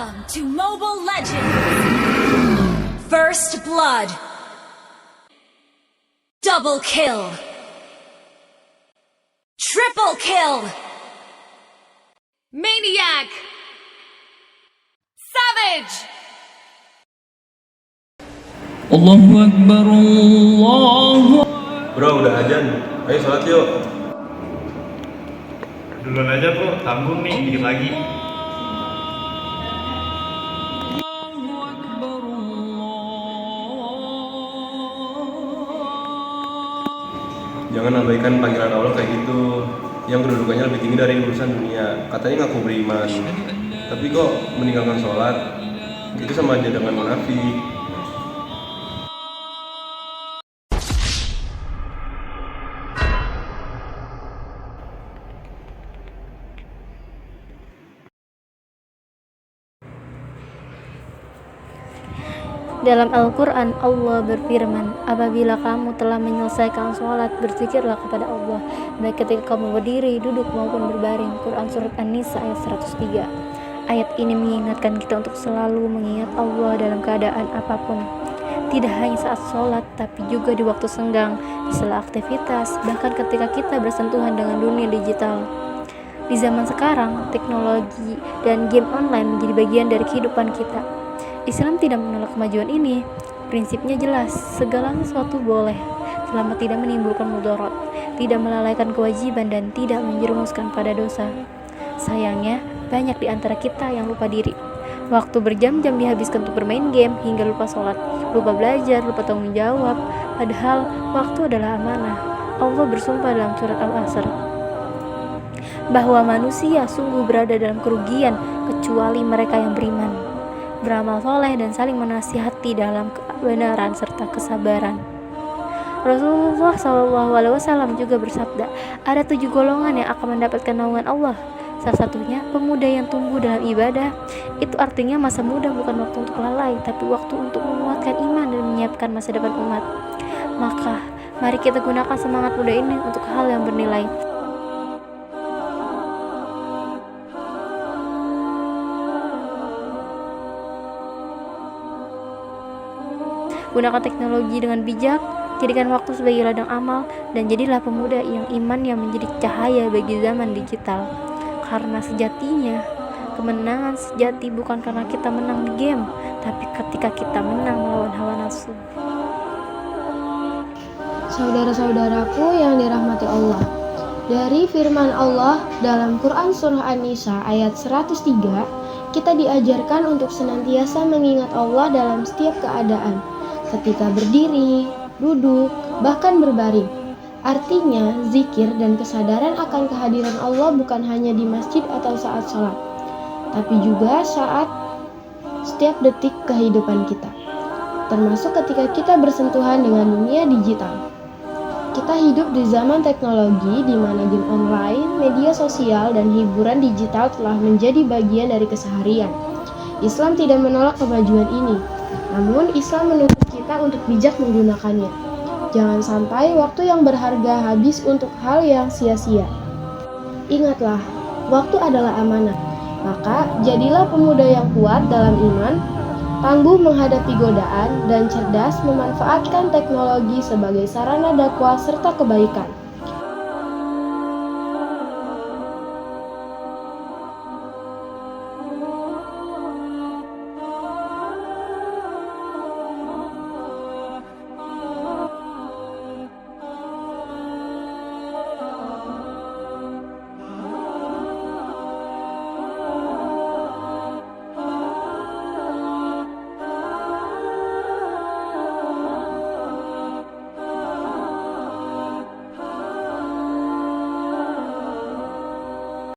Welcome to Mobile Legends! First Blood. Double kill. Triple kill. Maniac. Savage. Allahu Akbar, Allahu. Bro, udah azan. Ayo sholat yuk. Duluan aja bro, tanggung nih, dikit lagi. Jangan abaikan panggilan Allah kayak gitu. Yang kedudukannya lebih tinggi dari urusan dunia. Katanya ngaku beriman, tapi kok meninggalkan sholat. Itu sama aja dengan munafik. Dalam Al-Quran, Allah berfirman, apabila kamu telah menyelesaikan sholat, berzikirlah kepada Allah, baik ketika kamu berdiri, duduk, maupun berbaring. Quran Surat An-Nisa ayat 103. Ayat ini mengingatkan kita untuk selalu mengingat Allah dalam keadaan apapun. Tidak hanya saat sholat, tapi juga di waktu senggang, di sela aktivitas, bahkan ketika kita bersentuhan dengan dunia digital. Di zaman sekarang, teknologi dan game online menjadi bagian dari kehidupan kita. Islam tidak menolak kemajuan ini. Prinsipnya jelas, segala sesuatu boleh selama tidak menimbulkan mudarat, tidak melalaikan kewajiban, dan tidak menjerumuskan pada dosa. Sayangnya, banyak di antara kita yang lupa diri. Waktu berjam-jam dihabiskan untuk bermain game hingga lupa sholat, lupa belajar, lupa tanggung jawab. Padahal waktu adalah amanah. Allah bersumpah dalam surat Al-Asr bahwa manusia sungguh berada dalam kerugian kecuali mereka yang beriman, beramal soleh, dan saling menasihati dalam kebenaran serta kesabaran. Rasulullah SAW juga bersabda, ada 7 golongan yang akan mendapatkan naungan Allah. Salah satunya pemuda yang tumbuh dalam ibadah. Itu artinya masa muda bukan waktu untuk lalai, tapi waktu untuk menguatkan iman dan menyiapkan masa depan umat. Maka mari kita gunakan semangat muda ini untuk hal yang bernilai. Gunakan teknologi dengan bijak, jadikan waktu sebagai ladang amal, dan jadilah pemuda yang imannya menjadi cahaya bagi zaman digital. Karena sejatinya, kemenangan sejati bukan karena kita menang di game, tapi ketika kita menang melawan hawa nafsu. Saudara-saudaraku yang dirahmati Allah, dari firman Allah dalam Quran Surah An-Nisa ayat 103, kita diajarkan untuk senantiasa mengingat Allah dalam setiap keadaan, ketika berdiri, duduk, bahkan berbaring. Artinya, zikir dan kesadaran akan kehadiran Allah bukan hanya di masjid atau saat sholat, tapi juga saat setiap detik kehidupan kita, termasuk ketika kita bersentuhan dengan dunia digital. Kita hidup di zaman teknologi di mana game online, media sosial, dan hiburan digital telah menjadi bagian dari keseharian. Islam tidak menolak kemajuan ini, namun Islam menuntut kita untuk bijak menggunakannya. Jangan sampai waktu yang berharga habis untuk hal yang sia-sia. Ingatlah, waktu adalah amanah. Maka jadilah pemuda yang kuat dalam iman, tangguh menghadapi godaan, dan cerdas memanfaatkan teknologi sebagai sarana dakwah serta kebaikan.